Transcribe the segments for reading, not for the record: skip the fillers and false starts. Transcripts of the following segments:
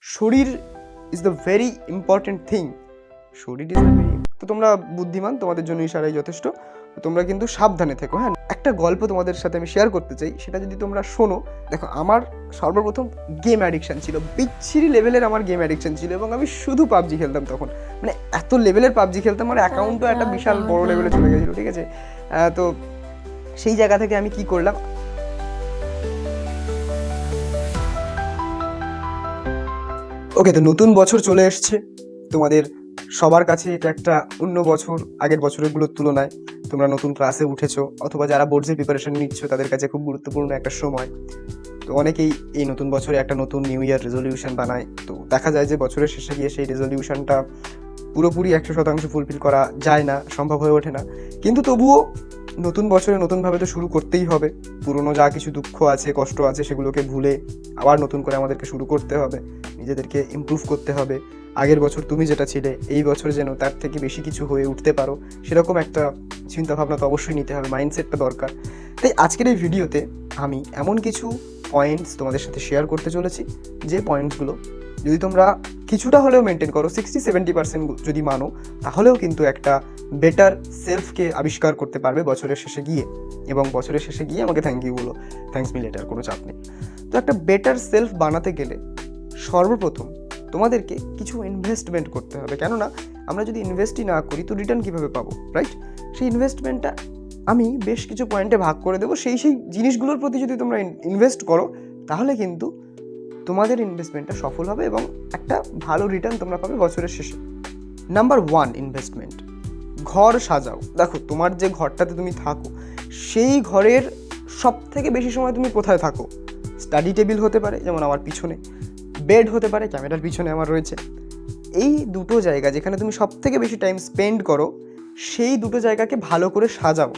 শরীর is the very important thing. শরীর is the very, তো তোমরা বুদ্ধিমান, তোমাদের জন্য ইশারাই যথেষ্ট। তোমরা কিন্তু সাবধানে থেকো। হ্যাঁ, একটা গল্প তোমাদের সাথে আমি শেয়ার করতে চাই, সেটা যদি তোমরা শোনো। দেখো, আমার সর্বপ্রথম গেম অ্যাডিকশান ছিল, বিচ্ছিরি লেভেলের আমার গেম অ্যাডিকশান ছিল, এবং আমি শুধু পাবজি খেলতাম তখন। মানে এত লেভেলের পাবজি খেলতাম, আমার অ্যাকাউন্টও একটা বিশাল বড় লেভেলে চলে গেছিলো, ঠিক আছে। তো সেই জায়গা থেকে আমি কি করলাম, ওকে, তো নতুন বছর চলে এসছে তোমাদের সবার কাছে। এটা একটা অন্য বছর, আগের বছরগুলোর তুলনায়। তোমরা নতুন ক্লাসে উঠেছো, অথবা যারা বোর্ডসের প্রিপারেশন নিচ্ছ তাদের কাছে খুব গুরুত্বপূর্ণ একটা সময়। তো অনেকেই এই নতুন বছরে একটা নতুন নিউ ইয়ার রেজলিউশন বানায়। তো দেখা যায় যে বছরের শেষে গিয়ে সেই রেজলিউশনটা পুরোপুরি 100% ফুলফিল করা যায় না, সম্ভব হয়ে ওঠে না। কিন্তু তবুও নতুন বছরে নতুনভাবে তো শুরু করতেই হবে। পুরনো যা কিছু দুঃখ আছে, কষ্ট আছে, সেগুলোকে ভুলে আবার নতুন করে আমাদেরকে শুরু করতে হবে, নিজেদেরকে ইমপ্রুভ করতে হবে। আগের বছর তুমি যেটা ছিলে, এই বছর যেন তার থেকে বেশি কিছু হয়ে উঠতে পারো, সেরকম একটা চিন্তাভাবনা তো অবশ্যই নিতে হবে, মাইন্ডসেটটা দরকার। তাই আজকের এই ভিডিওতে আমি এমন কিছু পয়েন্টস তোমাদের সাথে শেয়ার করতে চলেছি, যে পয়েন্টসগুলো যদি তোমরা কিছুটা হলেও মেনটেন করো, 60-70% যদি মানো, তাহলেও কিন্তু একটা বেটার সেলফকে আবিষ্কার করতে পারবে বছরের শেষে গিয়ে। এবং বছরের শেষে গিয়ে আমাকে থ্যাংক ইউ বলো, থ্যাঙ্কস মি লেটার, কোনো চাপ নেই। তো একটা বেটার সেলফ বানাতে গেলে সর্বপ্রথম তোমাদেরকে কিছু ইনভেস্টমেন্ট করতে হবে। কেননা আমরা যদি ইনভেস্টই না করি তো রিটার্ন কীভাবে পাবো, রাইট? সেই ইনভেস্টমেন্টটা আমি বেশ কিছু পয়েন্টে ভাগ করে দেবো। সেই জিনিসগুলোর প্রতি যদি তোমরা ইনভেস্ট করো, তাহলে কিন্তু তোমাদের ইনভেস্টমেন্টটা সফল হবে এবং একটা ভালো রিটার্ন তোমরা পাবে বছরের শেষে। নাম্বার 1 ইনভেস্টমেন্ট, ঘর সাজাও। দেখো, তোমার যে ঘরটাতে তুমি থাকো, সেই ঘরের সব থেকে বেশি সময় তুমি কোথায় থাকো? স্টাডি টেবিল হতে পারে, যেমন আমার পিছনে, বেড হতে পারে, ক্যামেরার পিছনে আমার রয়েছে। এই দুটো জায়গা যেখানে তুমি সব থেকে বেশি টাইম স্পেন্ড করো, সেই দুটো জায়গাকে ভালো করে সাজাও।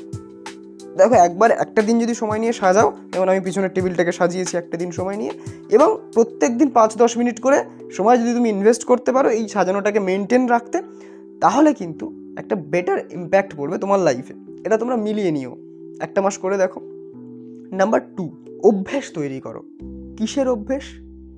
দেখো, একবার একটা দিন যদি সময় নিয়ে সাজাও, যেমন আমি পিছনের টেবিলটাকে সাজিয়েছি একটা দিন সময় নিয়ে, এবং প্রত্যেক দিন 5-10 মিনিট করে সময় যদি তুমি ইনভেস্ট করতে পারো এই সাজানোটাকে মেনটেন রাখতে, তাহলে কিন্তু একটা বেটার ইম্প্যাক্ট পড়বে তোমার লাইফে। এটা তোমরা মিলিয়ে নিও, একটা মাস করে দেখো। নাম্বার 2, অভ্যেস তৈরি করো। কিসের অভ্যেস?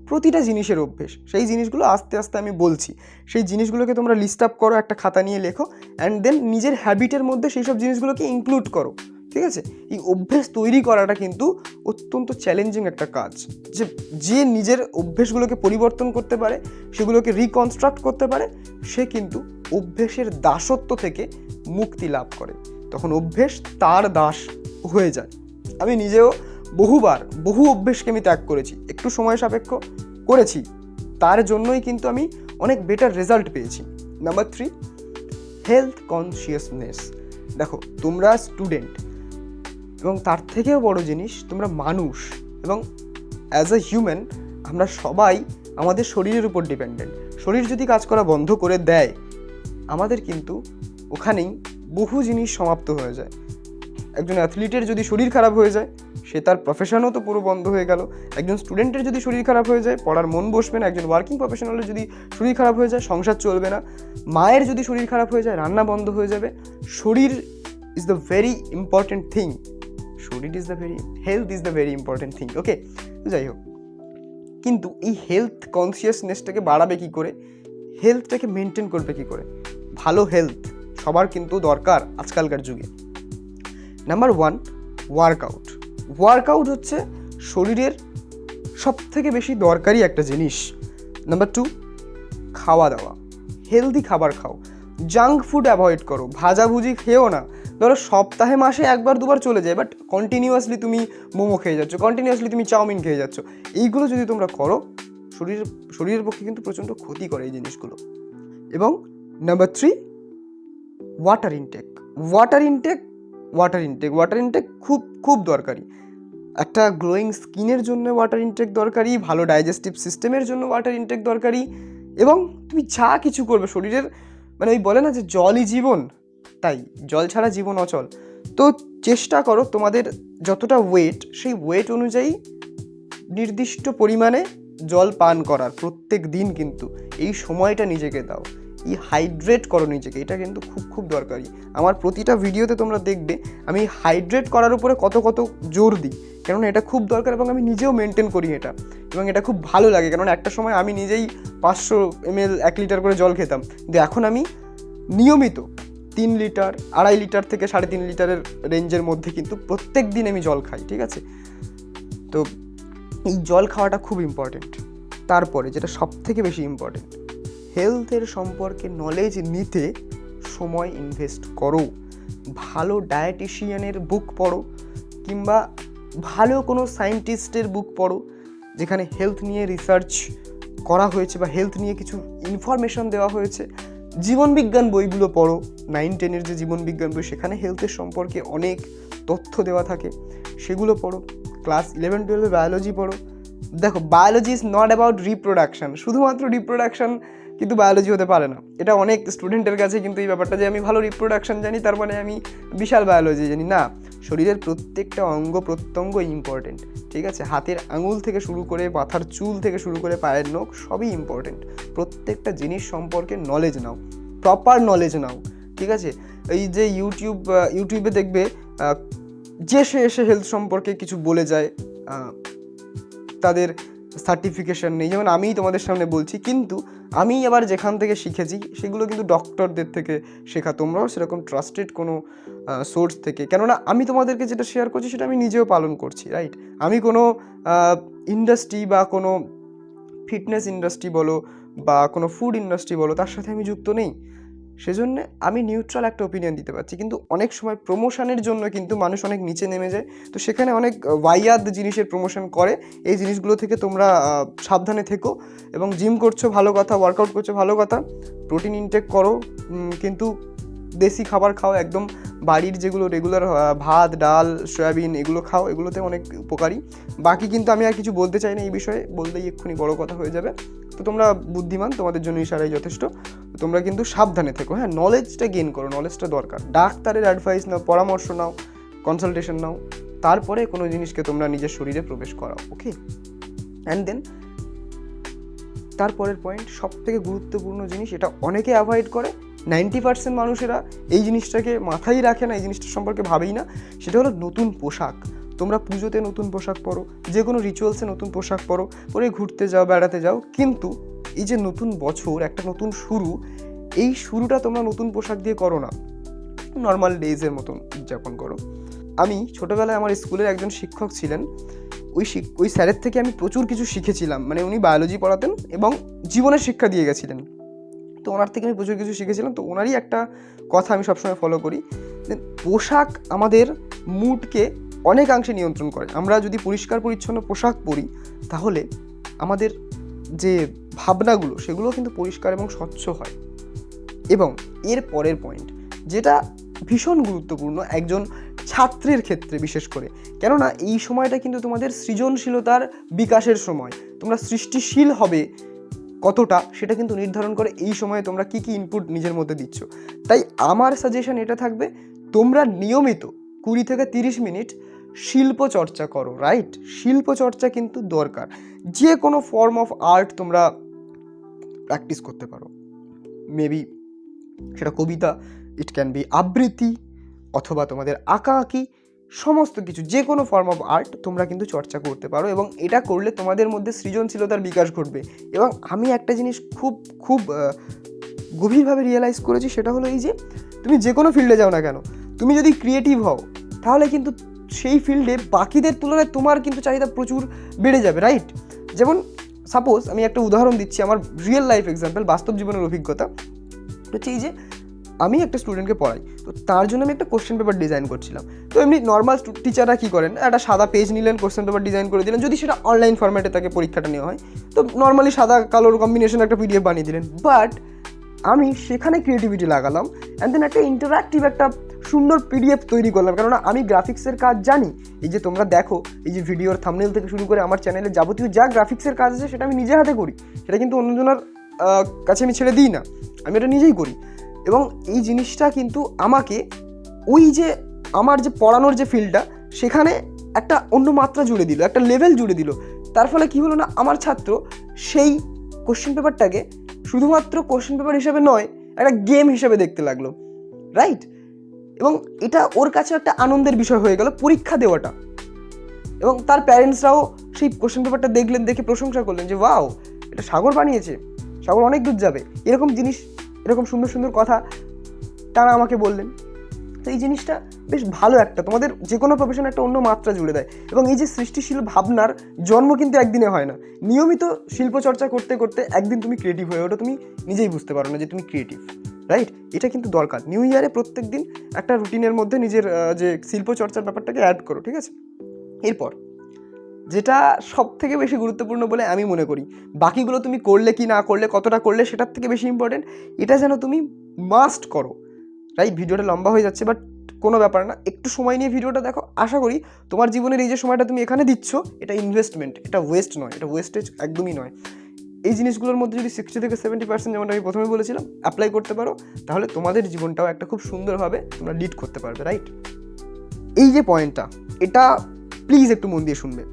প্রতিটা জিনিসের অভ্যেস। সেই জিনিসগুলো আস্তে আস্তে আমি বলছি, সেই জিনিসগুলোকে তোমরা লিস্ট আপ করো, একটা খাতা নিয়ে লেখো, অ্যান্ড দেন নিজের হ্যাবিটের মধ্যে সেই সব জিনিসগুলোকে ইনক্লুড করো, ঠিক আছে? এই অভ্যেস তৈরি করাটা কিন্তু অত্যন্ত চ্যালেঞ্জিং একটা কাজ। যে নিজের অভ্যেসগুলোকে পরিবর্তন করতে পারে, সেগুলোকে রিকনস্ট্রাক্ট করতে পারে, সে কিন্তু অভ্যেসের দাসত্ব থেকে মুক্তি লাভ করে। তখন অভ্যেস তার দাস হয়ে যায়। আমি নিজেও বহু অভ্যেসকে আমি ত্যাগ করেছি, একটু সময় সাপেক্ষ করেছি, তার জন্যই কিন্তু আমি অনেক বেটার রেজাল্ট পেয়েছি। Number 3, health consciousness. দেখো, তোমরা স্টুডেন্ট, এবং তার থেকেও বড় জিনিস তোমরা মানুষ, এবং অ্যাজ এ হিউম্যান আমরা সবাই আমাদের শরীরের উপর ডিপেন্ডেন্ট। শরীর যদি কাজ করা বন্ধ করে দেয়, আমাদের কিন্তু ওখানেই বহু জিনিস সমাপ্ত হয়ে যায়। একজন অ্যাথলিটের যদি শরীর খারাপ হয়ে যায়, সে তার প্রফেশনও তো পুরো বন্ধ হয়ে গেল। একজন স্টুডেন্টের যদি শরীর খারাপ হয়ে যায়, পড়ার মন বসবে না। একজন ওয়ার্কিং প্রফেশনালের যদি শরীর খারাপ হয়ে যায়, সংসার চলবে না। মায়ের যদি শরীর খারাপ হয়ে যায়, রান্না বন্ধ হয়ে যাবে। শরীর is the very important thing. Health is the very important thing, okay? যাই হোক, কিন্তু এই হেলথ কনসিয়াসনেসটাকে বাড়াবে কী করে, হেলথটাকে মেনটেন করবে কী করে? ভালো হেলথ সবার কিন্তু দরকার আজকালকার যুগে। নাম্বার 1, ওয়ার্কআউট হচ্ছে শরীরের সব থেকে বেশি দরকারি একটা জিনিস। নাম্বার 2, খাওয়া দাওয়া, হেলদি খাবার খাও, জাঙ্ক ফুড অ্যাভয়েড করো, ভাজাভুজি খেও না। ধরো সপ্তাহে মাসে 1-2বার চলে যায়, বাট কন্টিনিউয়াসলি তুমি মোমো খেয়ে যাচ্ছ, কন্টিনিউয়াসলি তুমি চাউমিন খেয়ে যাচ্ছ। এইগুলো যদি তোমরা করো, শরীরের পক্ষে কিন্তু প্রচণ্ড ক্ষতি করে এই জিনিসগুলো। এবং নাম্বার 3, ওয়াটার ইনটেক খুব দরকারি। একটা গ্লোয়িং স্কিনের জন্য ওয়াটার ইনটেক দরকারি, ভালো ডাইজেস্টিভ সিস্টেমের জন্য ওয়াটার ইনটেক দরকারি। এবং তুমি যা কিছু করবে শরীরের, মানে ওই বলে না যে জলই জীবন, তাই জল ছাড়া জীবন অচল। তো চেষ্টা করো তোমাদের যতটা ওয়েট, সেই ওয়েট অনুযায়ী নির্দিষ্ট পরিমাণে জল পান করার প্রত্যেক দিন। কিন্তু এই সময়টা নিজেকে দাও, এই হাইড্রেট করো নিজেকে, এটা কিন্তু খুব খুব দরকারি। আমার প্রতিটা ভিডিওতে তোমরা দেখবে আমি হাইড্রেট করার উপরে কত কত জোর দিই, কেননা এটা খুব দরকার এবং আমি নিজেও মেনটেন করি এটা, এবং এটা খুব ভালো লাগে। কারণ একটা সময় আমি নিজেই 500 ml 1 লিটার করে জল খেতাম, কিন্তু এখন আমি নিয়মিত 3 লিটার 2.5 লিটার থেকে 3.5 লিটারের রেঞ্জের মধ্যে কিন্তু প্রত্যেক দিন আমি জল খাই, ঠিক আছে? তো এই জল খাওয়াটা খুব ইম্পর্টেন্ট। তারপরে যেটা সবথেকে বেশি ইম্পর্টেন্ট, হেলথের সম্পর্কে নলেজ নিতে সময় ইনভেস্ট করো। ভালো ডায়েটিশিয়ানের বুক পড়ো, কিংবা ভালো কোনো সায়েন্টিস্টের বুক পড়ো যেখানে হেলথ নিয়ে রিসার্চ করা হয়েছে বা হেলথ নিয়ে কিছু ইনফরমেশন দেওয়া হয়েছে। জীবনবিজ্ঞান বইগুলো পড়ো, 9-10 যে জীবনবিজ্ঞান বই, সেখানে হেলথের সম্পর্কে অনেক তথ্য দেওয়া থাকে, সেগুলো পড়ো। ক্লাস 11-12 বায়োলজি পড়ো। দেখো, biology is not about reproduction, শুধুমাত্র রিপ্রোডাকশান কিন্তু বায়োলজি হতে পারে না। এটা অনেক স্টুডেন্টের কাছে কিন্তু এই ব্যাপারটা যে আমি ভালো রিপ্রোডাকশান জানি তার মানে আমি বিশাল বায়োলজি জানি, না। শরীরের প্রত্যেকটা অঙ্গ প্রত্যঙ্গ ইম্পর্টেন্ট, ঠিক আছে? হাতের আঙুল থেকে শুরু করে মাথার চুল থেকে শুরু করে পায়ের নখ সবই ইম্পর্টেন্ট। প্রত্যেকটা জিনিস সম্পর্কে নলেজ নাও, প্রপার নলেজ নাও, ঠিক আছে? এই যে ইউটিউবে দেখবে যে সে এসে হেলথ সম্পর্কে কিছু বলে যায়, তাদের সার্টিফিকেশন নেই, যেমন আমিই তোমাদের সামনে বলছি, কিন্তু আমি আবার যেখান থেকে শিখেছি সেগুলো কিন্তু ডক্টরদের থেকে শেখা। তোমরাও সেরকম ট্রাস্টেড কোনো সোর্স থেকে, কেননা আমি তোমাদেরকে যেটা শেয়ার করছি সেটা আমি নিজেও পালন করছি, রাইট? আমি কোনো ইন্ডাস্ট্রি বা কোনো ফিটনেস ইন্ডাস্ট্রি বলো বা কোনো ফুড ইন্ডাস্ট্রি বলো, তার সাথে আমি যুক্ত নেই। সেজন্য আমি নিউট্রাল একটা ওপিনিয়ন দিতে পারছি। কিন্তু অনেক সময় প্রমোশনের জন্য কিন্তু মানুষ অনেক নিচে নেমে যায়, তো সেখানে অনেক ওয়াইয়াদ জিনিসের প্রমোশন করে। এই জিনিসগুলো থেকে তোমরা সাবধানে থেকো। এবং জিম করছো ভালো কথা, ওয়ার্কআউট করছো ভালো কথা, প্রোটিন ইনটেক করো, কিন্তু দেশি খাবার খাও, একদম বাড়ির যেগুলো রেগুলার ভাত ডাল সয়াবিন এগুলো খাও, এগুলোতে অনেক উপকারী। বাকি কিন্তু আমি আর কিছু বলতে চাই না এই বিষয়ে, বললেই এক্ষুনি বড় কথা হয়ে যাবে। তো তোমরা বুদ্ধিমান, তোমাদের জন্য ইশারাই যথেষ্ট। তোমরা কিন্তু সাবধানে থেকো, হ্যাঁ? নলেজটা গেইন করো, নলেজটা দরকার। ডাক্তারের অ্যাডভাইস নাও, পরামর্শ নাও, কনসালটেশন নাও, তারপরে কোনো জিনিসকে তোমরা নিজের শরীরে প্রবেশ করাও, ওকে? অ্যান্ড দেন তারপরের পয়েন্ট, সব থেকে গুরুত্বপূর্ণ জিনিস, এটা অনেকে অ্যাভয়েড করে, 90% মানুষেরা এই জিনিসটাকে মাথায় রাখে না, এই জিনিসটার সম্পর্কে ভাবেই না, সেটা হলো নতুন পোশাক। তোমরা পুজোতে নতুন পোশাক পরো, যে কোনো রিচুয়ালসে নতুন পোশাক পরো, পরে ঘুরতে যাও, বেড়াতে যাও, কিন্তু এই যে নতুন বছর, একটা নতুন শুরু, এই শুরুটা তোমরা নতুন পোশাক দিয়ে করো না, নর্মাল ডেজের মতন উদযাপন করো। আমি ছোটোবেলায় আমার স্কুলের একজন শিক্ষক ছিলেন, ওই স্যারের থেকে আমি প্রচুর কিছু শিখেছিলাম। মানে উনি বায়োলজি পড়াতেন এবং জীবনের শিক্ষা দিয়ে গেছিলেন, তো ওনার থেকে আমি প্রচুর কিছু শিখেছিলাম। তো ওনারই একটা কথা আমি সবসময় ফলো করি, যে পোশাক আমাদের মুডকে অনেকাংশে নিয়ন্ত্রণ করে। আমরা যদি পরিষ্কার পরিচ্ছন্ন পোশাক পরি, তাহলে আমাদের যে ভাবনাগুলো সেগুলো কিন্তু পরিষ্কার এবং স্বচ্ছ হয়। এবং এর পরের পয়েন্ট, যেটা ভীষণ গুরুত্বপূর্ণ একজন ছাত্রের ক্ষেত্রে বিশেষ করে, কেননা এই সময়টা কিন্তু তোমাদের সৃজনশীলতার বিকাশের সময়। তোমরা সৃষ্টিশীল হবে কতটা, সেটা কিন্তু নির্ধারণ করে এই সময়ে তোমরা কী কী ইনপুট নিজের মধ্যে দিচ্ছ। তাই আমার সাজেশন এটা থাকবে, তোমরা নিয়মিত 20 থেকে 30 মিনিট শিল্প চর্চা করো, রাইট? শিল্প চর্চা কিন্তু দরকার। যে কোনো ফর্ম অফ আর্ট তোমরা প্র্যাকটিস করতে পারো, মেবি সেটা কবিতা, ইট ক্যান বি আবৃত্তি, অথবা তোমাদের আঁকাআঁকি, সমস্ত কিছু, যে কোনো ফর্ম অফ আর্ট তোমরা কিন্তু চর্চা করতে পারো, এবং এটা করলে তোমাদের মধ্যে সৃজনশীলতার বিকাশ ঘটবে। এবং আমি একটা জিনিস খুব খুব গভীরভাবে রিয়েলাইজ করেছি, সেটা হলো এই যে তুমি যে কোনো ফিল্ডে যাও না কেন, তুমি যদি ক্রিয়েটিভ হও, তাহলে কিন্তু সেই ফিল্ডে বাকিদের তুলনায় তোমার কিন্তু চাহিদা প্রচুর বেড়ে যাবে, রাইট? যেমন সাপোজ আমি একটা উদাহরণ দিচ্ছি, আমার রিয়েল লাইফ এক্সাম্পল, বাস্তব জীবনের অভিজ্ঞতা হচ্ছে এই যে আমি একটা স্টুডেন্টকে পড়াই, তো তার জন্য আমি একটা কোশ্চেন পেপার ডিজাইন করছিলাম। তো এমনি নর্মাল টিচাররা কী করেন, একটা সাদা পেজ নিলেন, কোশ্চেন পেপার ডিজাইন করে দিলেন, যদি সেটা অনলাইন ফরম্যাটে তাকে পরীক্ষাটা নেওয়া হয়, তো নর্মালি সাদা কালোর কম্বিনেশন একটা পিডিএফ বানিয়ে দিলেন। বাট আমি সেখানে ক্রিয়েটিভিটি লাগালাম, অ্যান্ড দেন একটা ইন্টারঅ্যাক্টিভ একটা সুন্দর পিডিএফ তৈরি করলাম, কেননা আমি গ্রাফিক্সের কাজ জানি। এই যে তোমরা দেখো, এই যে ভিডিওর থাম্বনেল থেকে শুরু করে আমার চ্যানেলে যাবতীয় যা গ্রাফিক্সের কাজ আছে সেটা আমি নিজে হাতে করি, সেটা কিন্তু অন্যজনের কাছে আমি ছেড়ে দিই না, আমি এটা নিজেই করি। এবং এই জিনিসটা কিন্তু আমাকে ওই যে আমার যে পড়ানোর যে ফিল্ডটা, সেখানে একটা অন্য মাত্রা জুড়ে দিল, একটা লেভেল জুড়ে দিল। তার ফলে কী হলো না, আমার ছাত্র সেই কোশ্চেন পেপারটাকে শুধুমাত্র কোশ্চেন পেপার হিসেবে নয়, একটা গেম হিসেবে দেখতে লাগলো, রাইট? এবং এটা ওর কাছে একটা আনন্দের বিষয় হয়ে গেল পরীক্ষা দেওয়াটা। এবং তার প্যারেন্টসরাও সেই কোশ্চেন পেপারটা দেখলেন, দেখে প্রশংসা করলেন যে ওয়াও, এটা সাগর বানিয়েছে, সাগর অনেক দূর যাবে, এরকম জিনিস, এরকম সুন্দর সুন্দর কথা তারা আমাকে বললেন। তো এই জিনিসটা বেশ ভালো, একটা তোমাদের যে কোনো প্রফেশনে একটা অন্য মাত্রা জুড়ে দেয়। এবং এই যে সৃষ্টিশীল ভাবনার জন্ম কিন্তু একদিনে হয় না, নিয়মিত শিল্প চর্চা করতে করতে একদিন তুমি ক্রিয়েটিভ হয়ে ওঠো, তুমি নিজেই বুঝতে পারো না যে তুমি ক্রিয়েটিভ, রাইট? এটা কিন্তু দরকার। নিউ ইয়ারে প্রত্যেক দিন একটা রুটিনের মধ্যে নিজের যে শিল্প চর্চার ব্যাপারটাকে অ্যাড করো, ঠিক আছে? এরপর যেটা সব থেকে বেশি গুরুত্বপূর্ণ বলে আমি মনে করি, বাকিগুলো তুমি করলে কি না করলে, কতটা করলে, সেটার থেকে বেশি ইম্পর্টেন্ট এটা যেন তুমি মাস্ট করো, রাইট? ভিডিওটা লম্বা হয়ে যাচ্ছে, বাট কোনো ব্যাপার না, একটু সময় নিয়ে ভিডিওটা দেখো। আশা করি তোমার জীবনের এই যে সময়টা তুমি এখানে দিচ্ছ, এটা ইনভেস্টমেন্ট, এটা ওয়েস্ট নয়, এটা ওয়েস্টেজ একদমই নয়। এই জিনিসগুলোর মধ্যে যদি 60 থেকে 70%, যেমন আমি প্রথমে বলেছিলাম, অ্যাপ্লাই করতে পারো, তাহলে তোমাদের জীবনটাও একটা খুব সুন্দরভাবে তোমরা লিড করতে পারবে, রাইট? এই যে পয়েন্টটা, এটা প্লিজ একটু মন দিয়ে শুনবে।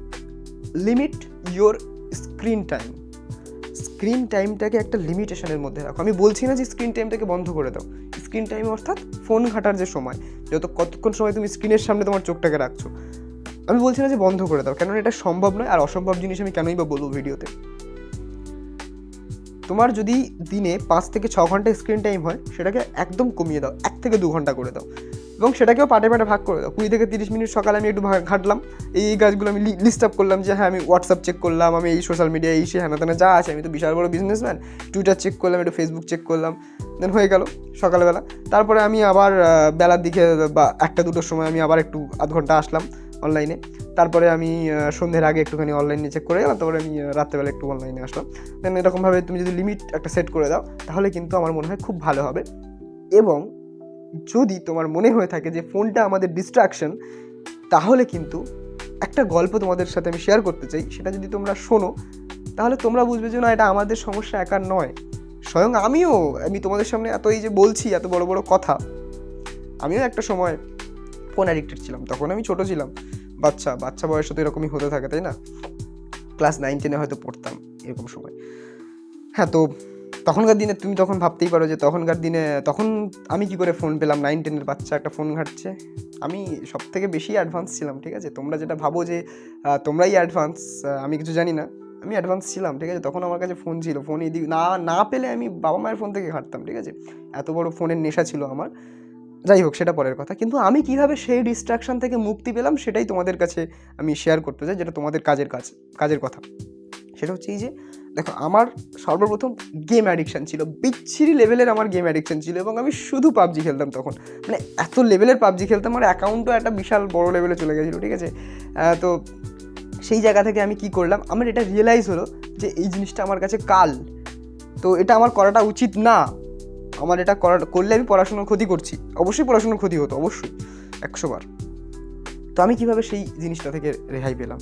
Limit your screen time. Screen টাইমটাকে একটা লিমিটেশনের মধ্যে রাখো। আমি বলছি না যে স্ক্রিন টাইমটাকে বন্ধ করে দাও, স্ক্রিন টাইম অর্থাৎ ফোন ঘাটার যে সময়, কতক্ষণ সময় তুমি স্ক্রিনের সামনে তোমার চোখটাকে রাখছো, আমি বলছি না যে বন্ধ করে দাও, কেননা এটা সম্ভব নয়। আর অসম্ভব জিনিস আমি কেনই বা বলবো ভিডিওতে। তোমার যদি দিনে 5 থেকে 6 ঘন্টা স্ক্রিন টাইম হয়, সেটাকে একদম কমিয়ে দাও, 1 থেকে 2 ঘন্টা করে দাও। এবং সেটাকেও পাটে পাটে ভাগ করে দাও। 20 থেকে 30 মিনিট সকালে আমি একটু ঘাটলাম, এই কাজগুলো আমি লিস্ট আপ করলাম, যে হ্যাঁ আমি হোয়াটসঅ্যাপ চেক করলাম, আমি এই সোশ্যাল মিডিয়া এই সে হ্যানা তেনা যা আছে, আমি তো বিশাল বড় বিজনেসম্যান, টুইটার চেক করলাম, একটু ফেসবুক চেক করলাম, দেন হয়ে গেল সকালবেলা। তারপরে আমি আবার বেলার দিকে বা 1টা-2টোর সময় আমি আবার একটু আধ ঘন্টা আসলাম অনলাইনে। তারপরে আমি সন্ধ্যের আগে একটুখানি অনলাইনে চেক করে গেলাম, তারপরে আমি রাত্রেবেলা একটু অনলাইনে আসলাম। দেন এরকমভাবে তুমি যদি লিমিট একটা সেট করে দাও, তাহলে কিন্তু আমার মনে হয় খুব ভালো হবে। এবং যদি তোমার মনে হয়ে থাকে যে ফোনটা আমাদের ডিস্ট্রাকশন, তাহলে কিন্তু একটা গল্প তোমাদের সাথে আমি শেয়ার করতে চাই। সেটা যদি তোমরা শোনো, তাহলে তোমরা বুঝবে যে না, এটা আমাদের সমস্যা একার নয়। স্বয়ং আমি তোমাদের সামনে এত এই যে বলছি এত বড় বড় কথা, আমিও একটা সময় ফোন অ্যাডিক্টেড ছিলাম। তখন আমি ছোটো ছিলাম, বাচ্চা বয়সে তো এরকমই হতে থাকে, তাই না? ক্লাস 9-10 হয়তো পড়তাম এরকম সময়। হ্যাঁ, তো তখনকার দিনে তুমি তখন ভাবতেই পারো যে তখন আমি কি করে ফোন পেলাম, 9-10-এর বাচ্চা একটা ফোন ঘাঁটছে। আমি সব থেকে বেশি অ্যাডভান্স ছিলাম, ঠিক আছে? তোমরা যেটা ভাবো যে তোমরাই অ্যাডভান্স, আমি কিছু জানি না, আমি অ্যাডভান্স ছিলাম, ঠিক আছে? তখন আমার কাছে ফোন ছিল, ফোন এদিকে না পেলে আমি বাবা মায়ের ফোন থেকে ঘাঁটতাম, ঠিক আছে? এত বড় ফোনের নেশা ছিল আমার। যাই হোক, সেটা পরের কথা। কিন্তু আমি কীভাবে সেই ডিস্ট্রাকশন থেকে মুক্তি পেলাম, সেটাই তোমাদের কাছে আমি শেয়ার করতে চাই, যেটা তোমাদের কাজের কথা। সেটা হচ্ছে এই যে দেখো, আমার সর্বপ্রথম গেম অ্যাডিকশান ছিল, বিচ্ছিরি লেভেলের আমার গেম অ্যাডিকশান ছিল। এবং আমি শুধু পাবজি খেলতাম তখন, মানে এত লেভেলের পাবজি খেলতাম, আমার অ্যাকাউন্টও একটা বিশাল বড় লেভেলে চলে গেছিলো, ঠিক আছে? তো সেই জায়গা থেকে আমি কি করলাম, আমার এটা রিয়েলাইজ হলো যে এই জিনিসটা আমার কাছে কাল, তো এটা আমার করাটা উচিত না। আমার এটা করলে আমি পড়াশোনার ক্ষতি করছি, অবশ্যই পড়াশোনার ক্ষতি হতো, অবশ্যই 100 বার। তো আমি কীভাবে সেই জিনিসটা থেকে রেহাই পেলাম,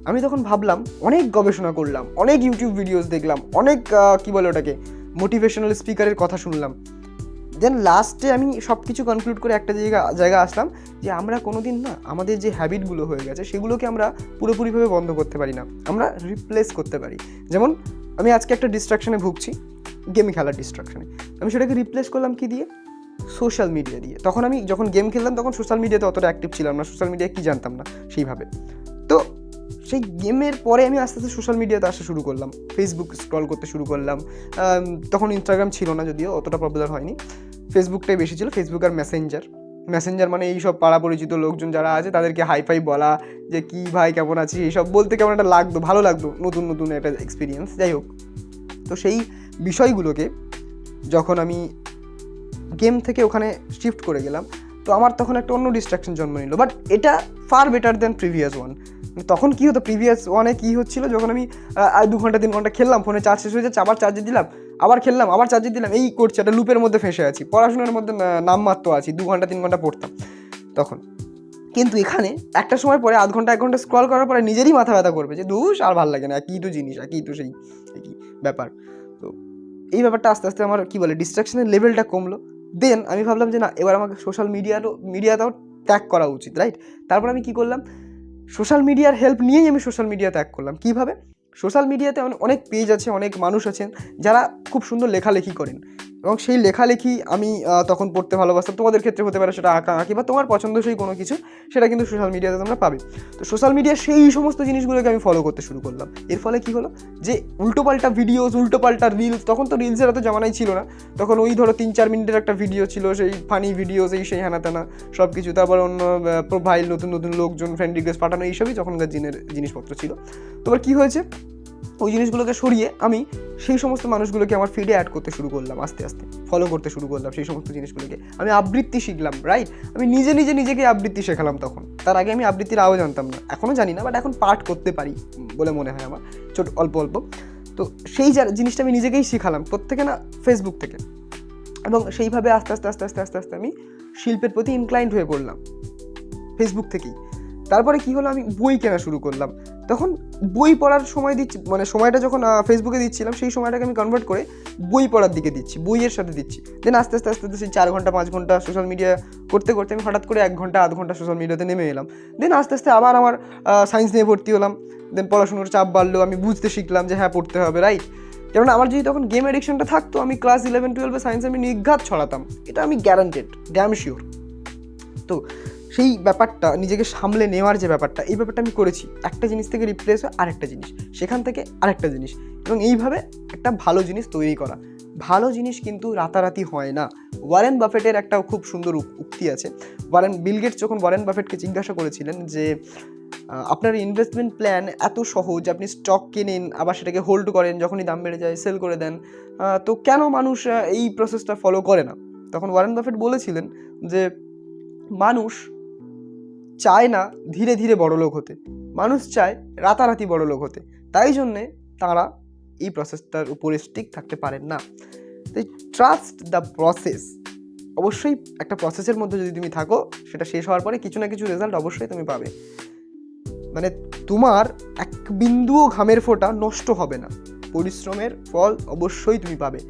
আমি তখন ভাবলাম, অনেক গবেষণা করলাম, অনেক ইউটিউব ভিডিওস দেখলাম, অনেক কী বলে ওটাকে, মোটিভেশনাল স্পিকারের কথা শুনলাম। দেন লাস্টে আমি সব কিছু কনক্লুড করে একটা জায়গা আসলাম যে আমরা কোনো দিন না আমাদের যে হ্যাবিটগুলো হয়ে গেছে সেগুলোকে আমরা পুরোপুরিভাবে বন্ধ করতে পারি না, আমরা রিপ্লেস করতে পারি। যেমন আমি আজকে একটা ডিস্ট্রাকশনে ভুগছি, গেম খেলার ডিস্ট্রাকশনে, আমি সেটাকে রিপ্লেস করলাম কি দিয়ে? সোশ্যাল মিডিয়া দিয়ে। তখন আমি যখন গেম খেলতাম তখন সোশ্যাল মিডিয়াতে অতটা অ্যাক্টিভ ছিলাম না, সোশ্যাল মিডিয়া কী জানতাম না সেইভাবে। তো সেই গেমের পরে আমি আস্তে আস্তে সোশ্যাল মিডিয়াতে আসা শুরু করলাম, ফেসবুক স্ক্রল করতে শুরু করলাম। তখন ইনস্টাগ্রাম ছিল না, যদিও অতটা পপুলার হয়নি, ফেসবুকটাই বেশি ছিল। ফেসবুক আর মেসেঞ্জার মানে এই সব পাড়া পরিচিত লোকজন যারা আছে তাদেরকে হাইফাই বলা, যে কি ভাই কেমন আছিস, এইসব বলতে কেমন একটা লাগতো, ভালো লাগতো, নতুন একটা এক্সপিরিয়েন্স। যাই হোক, তো সেই বিষয়গুলোকে যখন আমি গেম থেকে ওখানে শিফট করে গেলাম, তো আমার তখন একটা অন্য ডিস্ট্রাকশন জন্ম নিল, বাট এটা far better than previous one. তখন কী হতো, প্রিভিয়াস ওয়ানে কী হচ্ছিলো, যখন আমি 2 ঘন্টা 3 ঘন্টা খেললাম, ফোনে চার্জ শেষ হয়ে যাচ্ছে, আবার চার্জে দিলাম, আবার খেললাম, আবার চার্জে দিলাম, এই করছি, একটা লুপের মধ্যে ফেঁসে আছি, পড়াশোনার মধ্যে নামমাত্র আছি, 2 ঘন্টা 3 ঘন্টা পড়তাম তখন। কিন্তু এখানে একটা সময় পরে 1/2 ঘন্টা 1 ঘন্টা স্ক্রল করার পরে নিজেরই মাথা ব্যথা করবে যে ধুস আর ভালো লাগে না, একই তো জিনিস, একই তো সেই একই ব্যাপার। তো এই ব্যাপারটা আস্তে আস্তে আমার কী বলে ডিস্ট্রাকশনের লেভেলটা কমলো। দেন আমি ভাবলাম যে না, এবার আমাকে সোশ্যাল মিডিয়াটাও ত্যাগ করা উচিত, রাইট? তারপর আমি কী করলাম, সোশ্যাল মিডিয়ার হেল্প নিয়েই আমি সোশ্যাল মিডিয়া ত্যাগ করলাম। কীভাবে? সোশ্যাল মিডিয়াতে অনেক পেজ আছে, অনেক মানুষ আছেন যারা খুব সুন্দর লেখালেখি করেন, এবং সেই লেখালেখি আমি তখন পড়তে ভালোবাসতাম। তোমাদের ক্ষেত্রে হতে পারে সেটা আঁকাআঁকি বা তোমার পছন্দসই কোনো কিছু, সেটা কিন্তু সোশ্যাল মিডিয়াতে তোমরা পাবে। তো সোশ্যাল মিডিয়া সেই সমস্ত জিনিসগুলোকে আমি ফলো করতে শুরু করলাম। এর ফলে কী হলো, যে উল্টোপাল্টা ভিডিওস, উল্টোপাল্টা রিলস, তখন তো রিলসের এত জামানাই ছিল না, তখন ওই ধরো 3-4 মিনিটের একটা ভিডিও ছিল, সেই ফানি ভিডিওস, সেই হানা টানা সব কিছু, তারপর অন্য প্রোফাইল, নতুন নতুন লোকজন, ফ্রেন্ড রিকোয়েস্ট পাঠানো, এইসবই তখনকার জিনিসপত্র ছিল। তোমার কী হয়েছে, ওই জিনিসগুলোকে সরিয়ে আমি সেই সমস্ত মানুষগুলোকে আমার ফিডে অ্যাড করতে শুরু করলাম, আস্তে আস্তে ফলো করতে শুরু করলাম সেই সমস্ত জিনিসগুলোকে। আমি আবৃত্তি শিখলাম, রাইট? আমি নিজেকে আবৃত্তি শেখালাম তখন। তার আগে আমি আবৃত্তির আও জানতাম না, এখনও জানি না, বাট এখন পাঠ করতে পারি বলে মনে হয় আমার, অল্প অল্প। তো সেই জিনিসটা আমি নিজেকেই শিখালাম, প্রত্যেকে না, ফেসবুক থেকে। এবং সেইভাবে আস্তে আস্তে আমি শিল্পের প্রতি ইনক্লাইন্ড হয়ে পড়লাম ফেসবুক থেকেই। তারপরে কি হলো, আমি বই কেনা শুরু করলাম। তখন বই পড়ার সময় দিচ্ছি, মানে সময়টা যখন ফেসবুকে দিচ্ছিলাম, সেই সময়টাকে আমি কনভার্ট করে বই পড়ার দিকে দিচ্ছি, বইয়ের সাথে দিচ্ছি। দেন আস্তে আস্তে সেই 4 ঘন্টা 5 ঘন্টা সোশ্যাল মিডিয়া করতে করতে আমি হঠাৎ করে 1 ঘন্টা আধ ঘন্টা সোশ্যাল মিডিয়াতে নেমে এলাম। দেন আস্তে আস্তে আবার আমার সায়েন্স নিয়ে ভর্তি হলাম। দেন পড়াশোনার চাপ বাড়লো, আমি বুঝতে শিখলাম যে হ্যাঁ, পড়তে হবে, রাইট? কারণ আমার যদি তখন গেম অ্যাডিকশনটা থাকতো, আমি ক্লাস 11-12 সায়েন্সে আমি নির্ঘাত ছড়াতাম, এটা আমি গ্যারান্টেড, ড্যাম শিওর। তো সেই ব্যাপারটা, নিজেকে সামলে নেওয়ার যে ব্যাপারটা, এই ব্যাপারটা আমি করেছি। একটা জিনিস থেকে রিপ্লেস হয় আরেকটা জিনিস, সেখান থেকে আরেকটা জিনিস, এবং এইভাবে একটা ভালো জিনিস তৈরি করা। ভালো জিনিস কিন্তু রাতারাতি হয় না। ওয়ারেন বাফেটের একটা খুব সুন্দর উক্তি আছে। বিল গেটস যখন ওয়ারেন বাফেটকে জিজ্ঞাসা করেছিলেন যে আপনার ইনভেস্টমেন্ট প্ল্যান এত সহজ, আপনি স্টক কেনেন, আবার সেটাকে হোল্ড করেন, যখনই দাম বেড়ে যায় সেল করে দেন, তো কেন মানুষ এই প্রসেসটা ফলো করে না? তখন ওয়ারেন বাফেট বলেছিলেন যে মানুষ চায় না ধীরে ধীরে বড়লোক হতে, মানুষ চায় রাতারাতি বড়লোক হতে, তাই জন্যে তারা এই প্রসেসটার উপরে স্টিক থাকতে পারেন না। তাই ট্রাস্ট দ্য প্রসেস। অবশ্যই একটা প্রসেসের মধ্যে যদি তুমি থাকো, সেটা শেষ হওয়ার পরে কিছু না কিছু রেজাল্ট অবশ্যই তুমি পাবে। মানে তোমার এক বিন্দুও ঘামের ফোঁটা নষ্ট হবে না, পরিশ্রমের ফল অবশ্যই তুমি পাবে।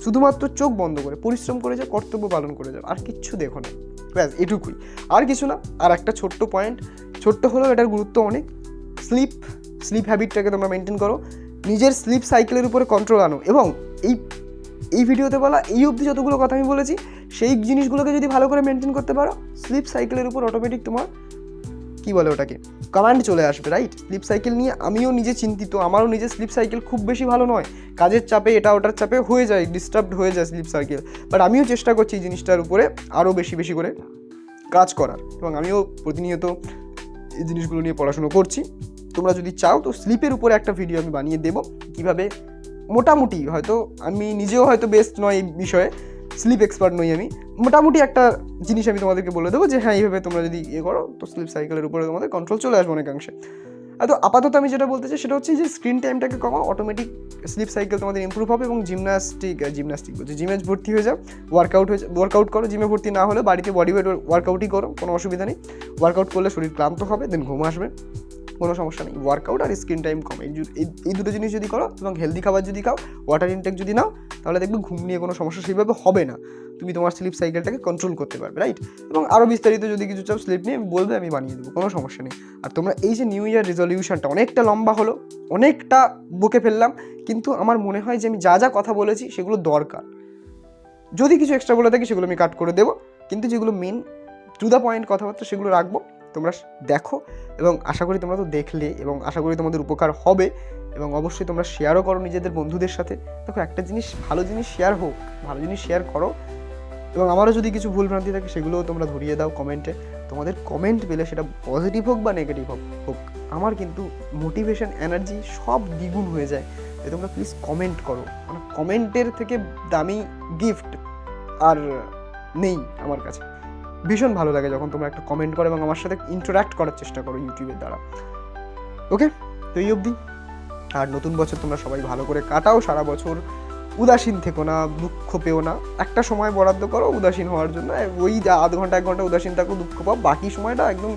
শুধুমাত্র চোখ বন্ধ করে পরিশ্রম করে যাও, কর্তব্য পালন করে যাও, আর কিচ্ছু দেখো না, ব্যাস এটুকুই, আর কিছু না। আর একটা ছোট্ট পয়েন্ট, ছোট্ট হলেও এটার গুরুত্ব অনেক। স্লিপ হ্যাবিটটাকে তোমরা মেনটেন করো, নিজের স্লিপ সাইকেলের উপরে কন্ট্রোল আনো, এবং এই ভিডিওতে বলা এই অবধি যতগুলো কথা আমি বলেছি, সেই জিনিসগুলোকে যদি ভালো করে মেনটেন করতে পারো, স্লিপ সাইকেলের উপর অটোমেটিক তোমার কী বলে ওটাকে, কমান্ড চলে আসবে, রাইট? স্লিপ সাইকেল নিয়ে আমিও নিজে চিন্তিত, আমারও নিজের স্লিপ সাইকেল খুব বেশি ভালো নয়, কাজের চাপে, এটা ওটার চাপে হয়ে যায়, ডিস্টার্বড হয়ে যায় স্লিপ সাইকেল। বাট আমিও চেষ্টা করছি এই জিনিসটার উপরে আরও বেশি বেশি করে কাজ করার, এবং আমিও প্রতিনিয়ত এই জিনিসগুলো নিয়ে পড়াশুনো করছি। তোমরা যদি চাও তো স্লিপের উপরে একটা ভিডিও আমি বানিয়ে দেবো, কীভাবে মোটামুটি, হয়তো আমি নিজেও হয়তো বেস্ট নয় এই বিষয়ে, স্লিপ এক্সপার্ট নই আমি, মোটামুটি একটা জিনিস আমি তোমাদেরকে বলে দেবো যে হ্যাঁ, এইভাবে তোমরা যদি করো তো স্লিপ সাইকেলের উপরে তোমাদের কন্ট্রোল চলে আসবে অনেকাংশে। তো আপাতত আমি যেটা বলতে চাই সেটা হচ্ছে যে স্ক্রিন টাইমটাকে কমাও, অটোমেটিক স্লিপ সাইকেল তোমাদের ইমপ্রুভ হবে, এবং জিমনাস্টিক বলছে, জিমে ভর্তি হয়ে যাও, ওয়ার্কআউট করো, জিমে ভর্তি না হলে বাড়িতে বডি ওয়েট ওয়ার্কআউটই করো, কোনো অসুবিধা নেই। ওয়ার্কআউট করলে শরীর ক্লান্ত হবে, দেন ঘুম আসবে, কোনো সমস্যা নেই। ওয়ার্কআউট আর স্ক্রিন টাইম কম, এই দুটো জিনিস যদি করো, এবং হেলদি খাবার যদি খাও, ওয়াটার ইনটেক যদি নাও, তাহলে দেখবে ঘুম নিয়ে কোনো সমস্যা সেইভাবে হবে না, তুমি তোমার স্লিপ সাইকেলটাকে কন্ট্রোল করতে পারবে, রাইট? এবং আরও বিস্তারিত যদি কিছু চাও স্লিপ নিয়ে বলবে, আমি বানিয়ে দেবো, কোনো সমস্যা নেই। আর তোমরা এই যে নিউ ইয়ার রেজলিউশনটা অনেকটা লম্বা হলো, অনেকটা বকে ফেললাম, কিন্তু আমার মনে হয় যে আমি যা যা কথা বলেছি সেগুলো দরকার। যদি কিছু এক্সট্রা বলে থাকি সেগুলো আমি কাট করে দেবো, কিন্তু যেগুলো মেন টু দ্য পয়েন্ট কথাবার্তা সেগুলো রাখবো। তোমরা দেখো, এবং আশা করি তোমরা তো দেখলে, এবং আশা করি তোমাদের উপকার হবে, এবং অবশ্যই তোমরা শেয়ারও করো নিজেদের বন্ধুদের সাথে। দেখো, একটা জিনিস, ভালো জিনিস শেয়ার হোক, ভালো জিনিস শেয়ার করো, এবং আমারও যদি কিছু ভুলভ্রান্তি থাকে সেগুলোও তোমরা ধরিয়ে দাও কমেন্টে। তোমাদের কমেন্ট পেলে, সেটা পজিটিভ হোক বা নেগেটিভ হোক, আমার কিন্তু মোটিভেশন, এনার্জি সব দ্বিগুণ হয়ে যায়। তাই তোমরা প্লিজ কমেন্ট করো, মানে কমেন্টের থেকে দামি গিফট আর নেই আমার কাছে। ভীষণ ভালো লাগে যখন তোমরা একটা কমেন্ট করো এবং আমার সাথে ইন্টারাক্ট করার চেষ্টা করো ইউটিউবের দ্বারা। ওকে, তো এই অবধি। আর নতুন বছর তোমরা সবাই ভালো করে কাটাও, সারা বছর উদাসীন থেকো না, দুঃখ পেও না, একটা সময় বরাদ্দ করো উদাসীন হওয়ার জন্য, ওই আধ ঘন্টা 1 ঘন্টা উদাসীন থাকো, দুঃখ পাও, বাকি সময়টা একদম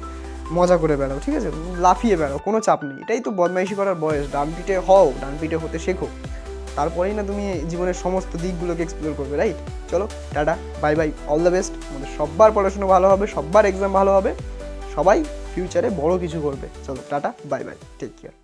মজা করে বেড়াও, ঠিক আছে? লাফিয়ে বেড়াও, কোনো চাপ নেই। এটাই তো বদমাইশি করার বয়স, ডান পিঠে হও, ডান পিঠে হতে শেখো, তারপরেই না তুমি জীবনের সমস্ত দিকগুলোকে এক্সপ্লোর করবে, রাইট? চলো, tata, bye by, all the best. আমাদের সবার পড়াশোনা ভালো হবে, সবার এক্সাম ভালো হবে, সবাই ফিউচারে বড় কিছু করবে। চলো, tata, bye bye, take care.